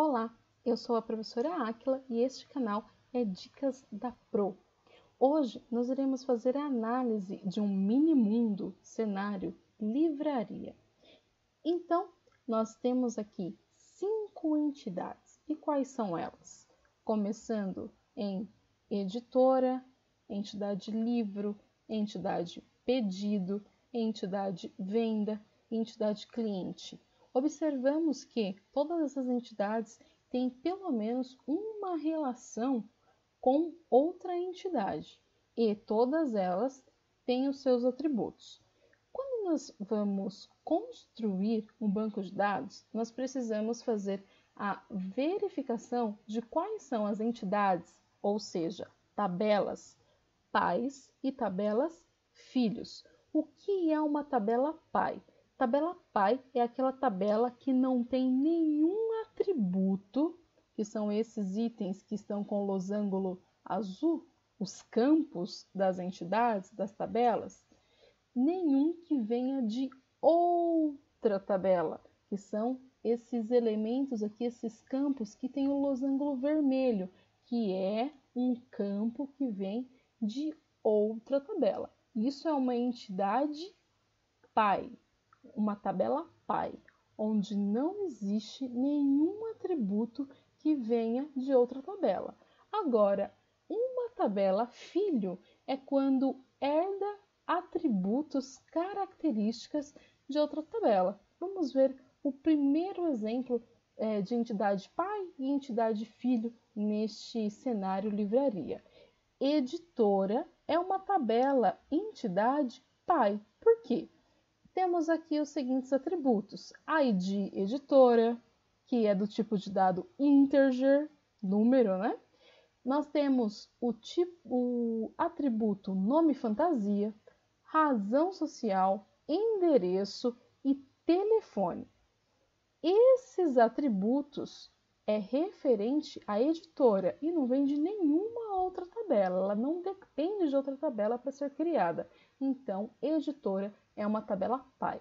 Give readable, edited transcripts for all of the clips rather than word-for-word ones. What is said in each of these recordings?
Olá, eu sou a professora Áquila e este canal é Dicas da Pro. Hoje nós iremos fazer a análise de um mini mundo, cenário, livraria. Então, nós temos aqui 5 entidades. E quais são elas? Começando em editora, entidade livro, entidade pedido, entidade venda, entidade cliente. Observamos que todas essas entidades têm pelo menos uma relação com outra entidade e todas elas têm os seus atributos. Quando nós vamos construir um banco de dados, nós precisamos fazer a verificação de quais são as entidades, ou seja, tabelas pais e tabelas filhos. O que é uma tabela pai? Tabela pai é aquela tabela que não tem nenhum atributo, que são esses itens que estão com o losango azul, os campos das entidades, das tabelas, nenhum que venha de outra tabela, que são esses elementos aqui, esses campos que tem o losango vermelho, que é um campo que vem de outra tabela. Isso é uma entidade pai, uma tabela pai, onde não existe nenhum atributo que venha de outra tabela. Agora, uma tabela filho é quando herda atributos, características de outra tabela. Vamos ver o primeiro exemplo de entidade pai e entidade filho neste cenário livraria. Editora é uma tabela entidade pai. Por quê? Temos aqui os seguintes atributos: ID editora, que é do tipo de dado integer, número, né? Nós temos o atributo nome fantasia, razão social, endereço e telefone. Esses atributos é referente à editora e não vem de nenhuma outra tabela, ela não depende de outra tabela para ser criada. Então, editora é uma tabela pai.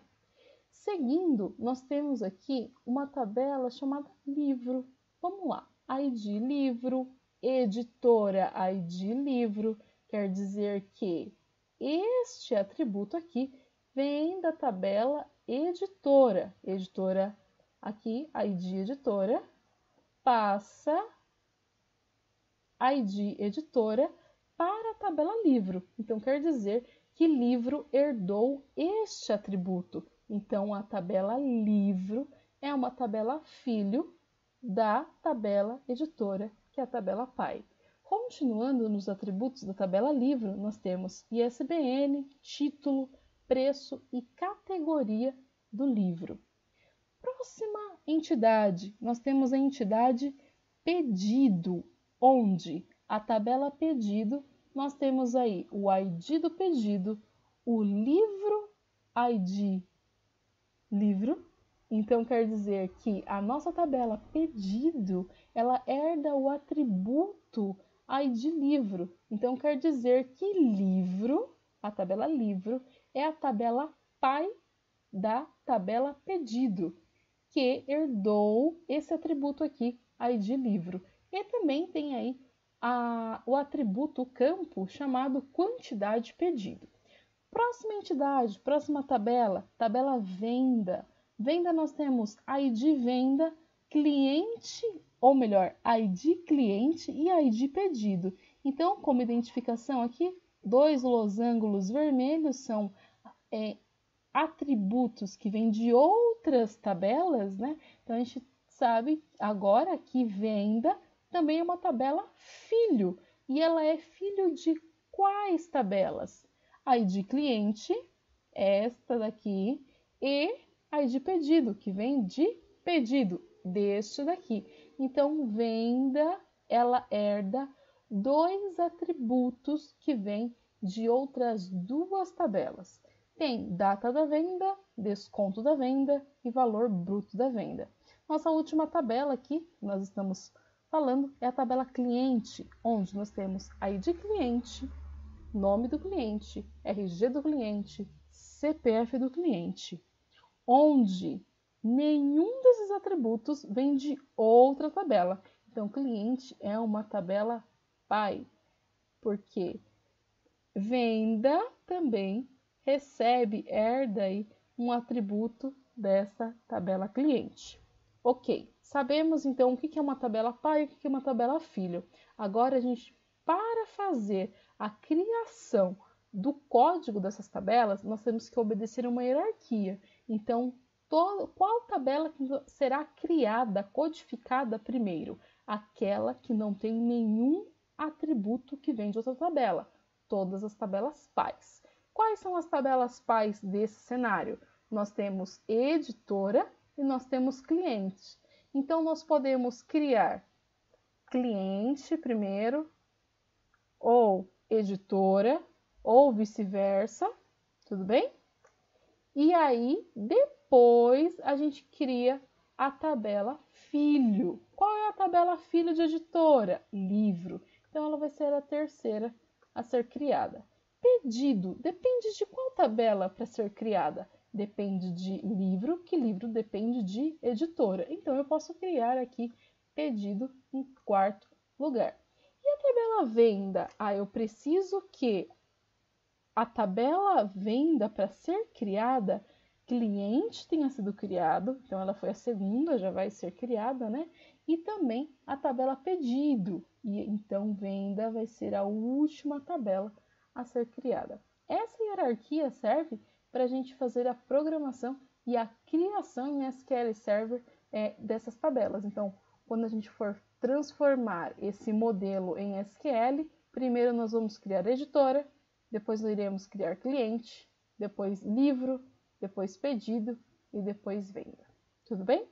Seguindo, nós temos aqui uma tabela chamada livro. Vamos lá, ID livro, editora ID livro, quer dizer que este atributo aqui vem da tabela editora. Editora aqui, ID editora, passa ID editora para a tabela livro. Então, quer dizer que livro herdou este atributo. Então, a tabela livro é uma tabela filho da tabela editora, que é a tabela pai. Continuando nos atributos da tabela livro, nós temos ISBN, título, preço e categoria do livro. Próxima entidade, nós temos a entidade pedido, onde a tabela pedido, nós temos aí o ID do pedido, o livro ID livro. Então, quer dizer que a nossa tabela pedido, ela herda o atributo ID livro. Então, quer dizer que livro, a tabela livro, é a tabela pai da tabela pedido, que herdou esse atributo aqui, ID livro. E também tem aí o atributo, o campo, chamado quantidade pedido. Próxima entidade, próxima tabela, tabela venda. Venda nós temos ID venda, cliente, ou melhor, ID cliente e ID pedido. Então, como identificação aqui, 2 losangos vermelhos são atributos que vêm de outras tabelas, né? Então, a gente sabe agora que venda também é uma tabela filho. E ela é filho de quais tabelas? ID cliente, esta daqui, e ID pedido, que vem de pedido, deste daqui. Então, venda, ela herda 2 atributos que vêm de outras 2 tabelas. Tem data da venda, desconto da venda e valor bruto da venda. Nossa última tabela aqui, nós estamos falando, é a tabela cliente, onde nós temos ID cliente, nome do cliente, RG do cliente, CPF do cliente, onde nenhum desses atributos vem de outra tabela. Então, cliente é uma tabela pai, porque venda também recebe, herda aí um atributo dessa tabela cliente. Ok, sabemos então o que é uma tabela pai e o que é uma tabela filho. Agora, para fazer a criação do código dessas tabelas, nós temos que obedecer uma hierarquia. Então, qual tabela será criada, codificada primeiro? Aquela que não tem nenhum atributo que vem de outra tabela. Todas as tabelas pais. Quais são as tabelas pais desse cenário? Nós temos editora e nós temos cliente. Então, nós podemos criar cliente primeiro, ou editora, ou vice-versa, tudo bem? E aí, depois, a gente cria a tabela filho. Qual é a tabela filho de editora? Livro. Então, ela vai ser a terceira a ser criada. Pedido. Depende de qual tabela para ser criada? Depende de livro, que livro depende de editora. Então, eu posso criar aqui pedido em quarto lugar. E a tabela venda? Eu preciso que a tabela venda, para ser criada, cliente tenha sido criado, então ela foi a segunda, já vai ser criada, né? E também a tabela pedido, e então venda vai ser a última tabela a ser criada. Essa hierarquia serve para a gente fazer a programação e a criação em SQL Server dessas tabelas. Então, quando a gente for transformar esse modelo em SQL, primeiro nós vamos criar editora, depois nós iremos criar cliente, depois livro, depois pedido e depois venda. Tudo bem?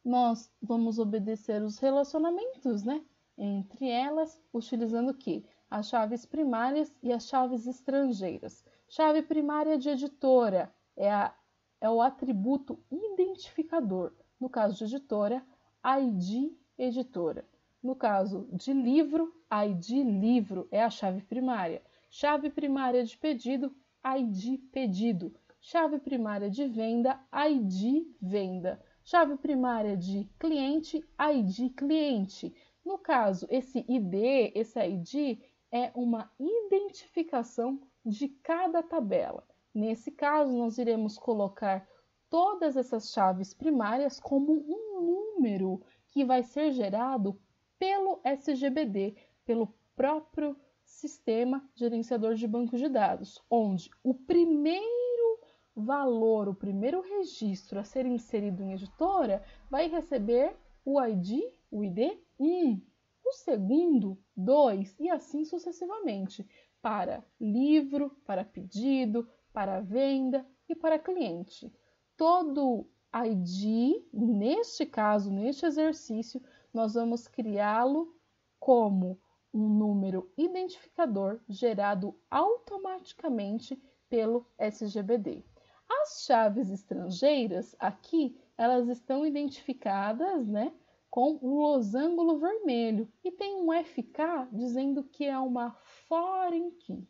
Nós vamos obedecer os relacionamentos, né? Entre elas, utilizando o quê? As chaves primárias e as chaves estrangeiras. Chave primária de editora é o atributo identificador. No caso de editora, ID editora. No caso de livro, ID livro é a chave primária. Chave primária de pedido, ID pedido. Chave primária de venda, ID venda. Chave primária de cliente, ID cliente. No caso, esse ID, esse ID é uma identificação de cada tabela. Nesse caso, nós iremos colocar todas essas chaves primárias como um número que vai ser gerado pelo SGBD, pelo próprio sistema gerenciador de banco de dados, onde o primeiro valor, o primeiro registro a ser inserido em editora vai receber o ID 1, o segundo 2 e assim sucessivamente, para livro, para pedido, para venda e para cliente. Todo ID, neste caso, neste exercício, nós vamos criá-lo como um número identificador gerado automaticamente pelo SGBD. As chaves estrangeiras aqui, elas estão identificadas, né, com um losango vermelho e tem um FK dizendo que é uma foreign key.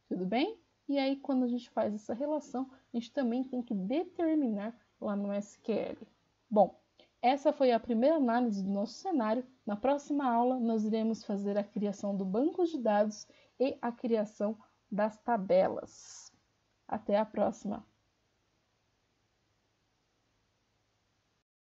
Tudo bem? E aí, quando a gente faz essa relação, a gente também tem que determinar lá no SQL. Bom, essa foi a primeira análise do nosso cenário. Na próxima aula, nós iremos fazer a criação do banco de dados e a criação das tabelas. Até a próxima!